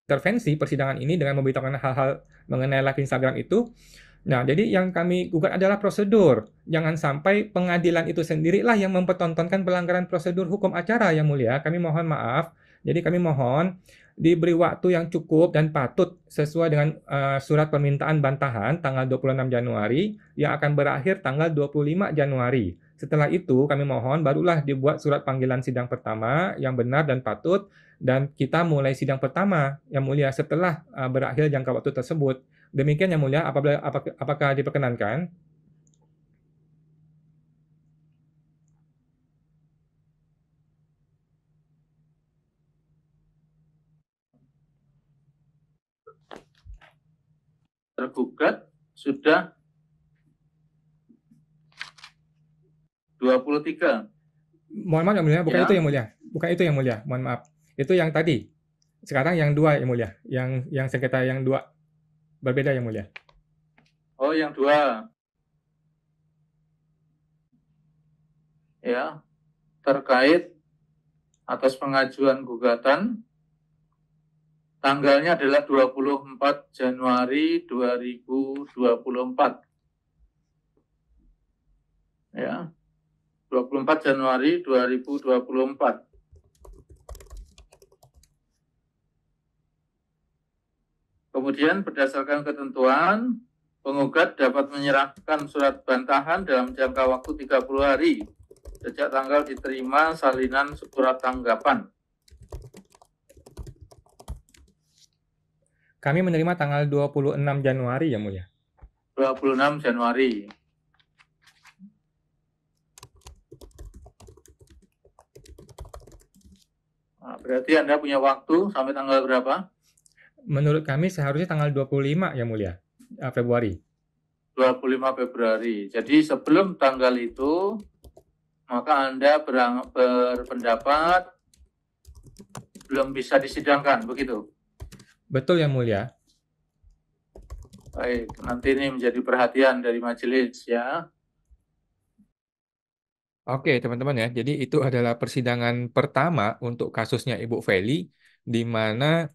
mengintervensi persidangan ini dengan memberitahukan hal-hal mengenai live Instagram itu. Nah, jadi yang kami gugat adalah prosedur. Jangan sampai pengadilan itu sendirilah yang mempertontonkan pelanggaran prosedur hukum acara, Yang Mulia. Kami mohon maaf. Jadi kami mohon diberi waktu yang cukup dan patut sesuai dengan surat permintaan bantahan tanggal 26 Januari yang akan berakhir tanggal 25 Januari. Setelah itu kami mohon barulah dibuat surat panggilan sidang pertama yang benar dan patut, dan kita mulai sidang pertama, Yang Mulia, setelah berakhir jangka waktu tersebut. Demikian Yang Mulia, apakah diperkenankan? Tergugat sudah 23. Mohon maaf Yang Mulia, bukan Ya. itu Yang Mulia. Bukan itu Yang Mulia, mohon maaf. Itu yang tadi. Sekarang yang dua Yang Mulia. Yang sengketa yang dua. Berbeda Yang Mulia. Oh, yang dua. Ya, terkait atas pengajuan gugatan tanggalnya adalah 24 Januari 2024. Ya. 24 Januari 2024. Kemudian berdasarkan ketentuan, penggugat dapat menyerahkan surat bantahan dalam jangka waktu 30 hari sejak tanggal diterima salinan surat tanggapan. Kami menerima tanggal 26 Januari Yang Mulia. 26 Januari. Nah, berarti Anda punya waktu sampai tanggal berapa? Menurut kami seharusnya tanggal 25 Yang Mulia, Februari. 25 Februari. Jadi sebelum tanggal itu, maka Anda berpendapat belum bisa disidangkan, begitu? Betul Yang Mulia. Baik, nanti ini menjadi perhatian dari majelis ya. Oke, teman-teman ya. Jadi itu adalah persidangan pertama untuk kasusnya Ibu Feli, di mana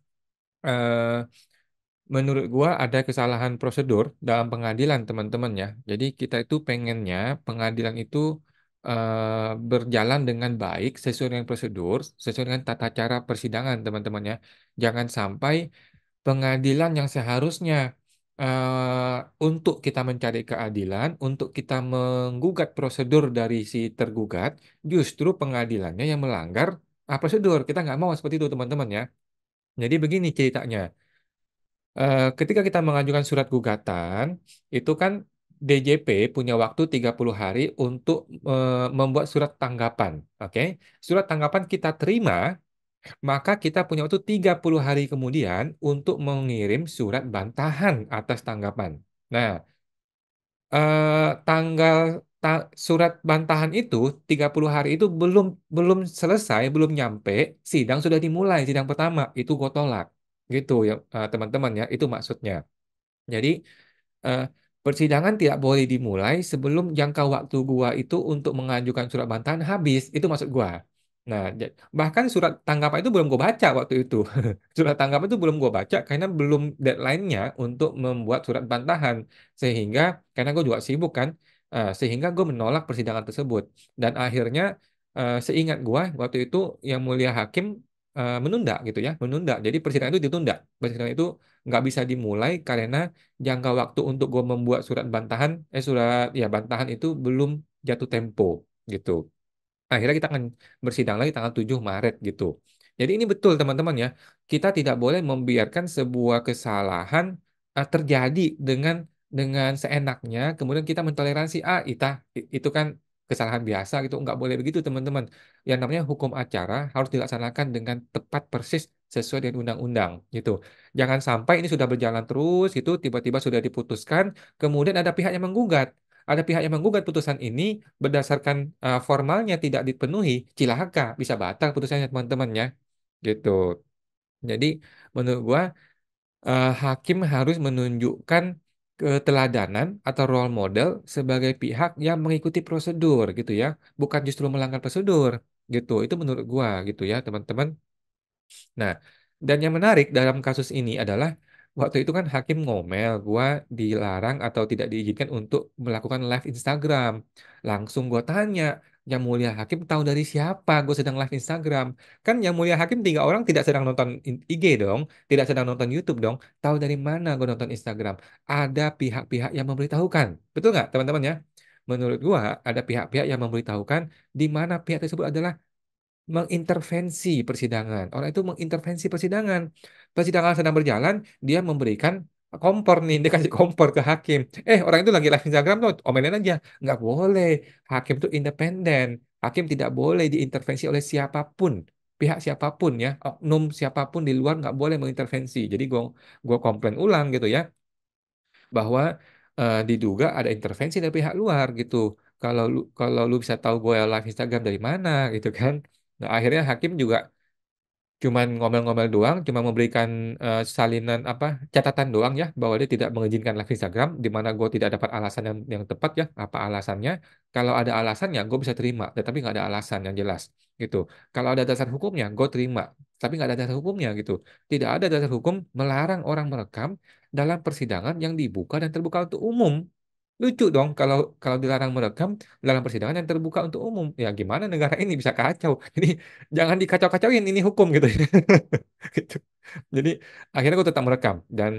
menurut gua ada kesalahan prosedur dalam pengadilan, teman-teman ya. Jadi kita itu pengennya pengadilan itu berjalan dengan baik sesuai dengan prosedur, sesuai dengan tata cara persidangan, teman-teman ya. Jangan sampai pengadilan yang seharusnya untuk kita mencari keadilan, untuk kita menggugat prosedur dari si tergugat, justru pengadilannya yang melanggar prosedur. Kita nggak mau seperti itu, teman-teman ya. Jadi begini ceritanya. Ketika kita mengajukan surat gugatan, itu kan DJP punya waktu 30 hari untuk membuat surat tanggapan. Oke? Surat tanggapan kita terima, maka kita punya waktu 30 hari kemudian untuk mengirim surat bantahan atas tanggapan. Nah, tanggal surat bantahan itu 30 hari itu belum belum selesai, belum nyampe, sidang sudah dimulai, sidang pertama. Itu gue tolak. Gitu ya, teman-teman ya, itu maksudnya. Jadi eh, persidangan tidak boleh dimulai sebelum jangka waktu gua itu untuk mengajukan surat bantahan habis. Itu maksud gua. Nah, bahkan surat tanggapan itu belum gua baca waktu itu. Surat tanggapan itu belum gua baca karena belum deadline-nya untuk membuat surat bantahan. Sehingga karena gua juga sibuk kan, sehingga gua menolak persidangan tersebut. Dan akhirnya seingat gua waktu itu yang mulia hakim menunda gitu ya, menunda. Jadi persidangan itu ditunda. Persidangan itu nggak bisa dimulai karena jangka waktu untuk gue membuat surat bantahan, surat ya bantahan itu belum jatuh tempo gitu. Akhirnya kita akan bersidang lagi tanggal 7 Maret gitu. Jadi ini betul teman-teman ya. Kita tidak boleh membiarkan sebuah kesalahan terjadi dengan seenaknya, kemudian kita mentoleransi itu kan kesalahan biasa gitu. Nggak boleh begitu teman-teman. Yang namanya hukum acara harus dilaksanakan dengan tepat persis sesuai dengan undang-undang gitu. Jangan sampai ini sudah berjalan terus gitu, tiba-tiba sudah diputuskan, kemudian ada pihak yang menggugat. Ada pihak yang menggugat putusan ini berdasarkan formalnya tidak dipenuhi, cilaka, bisa batal putusannya teman-teman ya. Gitu. Jadi menurut gua hakim harus menunjukkan keteladanan atau role model sebagai pihak yang mengikuti prosedur gitu ya, bukan justru melanggar prosedur gitu. Itu menurut gua gitu ya, teman-teman. Nah, Dan yang menarik dalam kasus ini adalah waktu itu kan hakim ngomel, gua dilarang atau tidak diizinkan untuk melakukan live Instagram. Langsung gua tanya, yang mulia hakim tahu dari siapa gue sedang live Instagram? Kan yang mulia hakim 3 orang tidak sedang nonton IG dong, tidak sedang nonton YouTube dong. Tahu dari mana gue nonton Instagram? Ada pihak-pihak yang memberitahukan. Betul nggak teman-teman ya? Menurut gua ada pihak-pihak yang memberitahukan di mana pihak tersebut adalah mengintervensi persidangan. Orang itu mengintervensi persidangan. Persidangan sedang berjalan, dia memberikan kompor nih, dia kasih kompor ke hakim. Orang itu lagi live Instagram tuh, omelin aja. Nggak boleh. Hakim itu independen. Hakim tidak boleh diintervensi oleh siapapun. Pihak siapapun ya, oknum siapapun di luar nggak boleh mengintervensi. Jadi gue komplain ulang gitu ya bahwa diduga ada intervensi dari pihak luar gitu. Kalau lu bisa tahu gue live Instagram dari mana gitu kan. Nah, akhirnya hakim juga cuman ngomel-ngomel doang, cuma memberikan salinan apa catatan doang ya bahwa dia tidak mengizinkan live Instagram, di mana gue tidak dapat alasan yang tepat ya apa alasannya. Kalau ada alasannya gue bisa terima, tetapi nggak ada alasan yang jelas gitu. Kalau ada dasar hukumnya gue terima, tapi nggak ada dasar hukumnya gitu. Tidak ada dasar hukum melarang orang merekam dalam persidangan yang dibuka dan terbuka untuk umum. Lucu dong kalau kalau dilarang merekam dalam persidangan yang terbuka untuk umum. Ya gimana negara ini bisa kacau. Ini jangan dikacau-kacauin ini hukum gitu. Gitu. Jadi akhirnya gue tetap merekam dan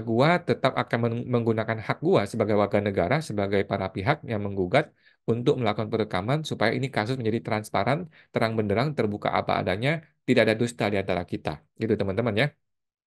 gua tetap akan menggunakan hak gua sebagai warga negara, sebagai para pihak yang menggugat untuk melakukan perekaman supaya ini kasus menjadi transparan, terang benderang, terbuka apa adanya, tidak ada dusta di antara kita. Gitu teman-teman ya.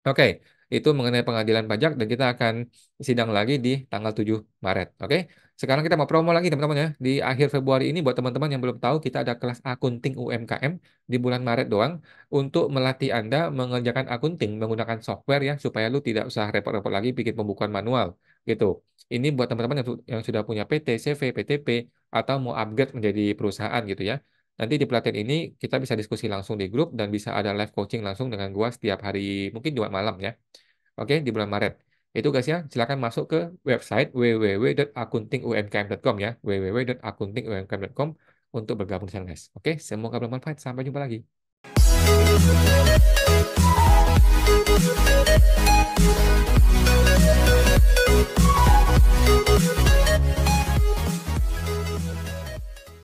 Oke, itu mengenai pengadilan pajak dan kita akan sidang lagi di tanggal 7 Maret. Oke, sekarang kita mau promo lagi teman-teman ya. Di akhir Februari ini buat teman-teman yang belum tahu kita ada kelas akunting UMKM di bulan Maret doang untuk melatih Anda mengerjakan akunting menggunakan software ya supaya lu tidak usah repot-repot lagi bikin pembukuan manual gitu. Ini buat teman-teman yang sudah punya PT, CV, PTP atau mau upgrade menjadi perusahaan gitu ya. Nanti di pelatihan ini kita bisa diskusi langsung di grup dan bisa ada live coaching langsung dengan gua setiap hari mungkin Jumat malam ya. Oke, di bulan Maret. Itu guys ya, silakan masuk ke website www.akuntingumkm.com ya, www.akuntingumkm.com untuk bergabung di sana guys. Oke, semoga bermanfaat. Sampai jumpa lagi.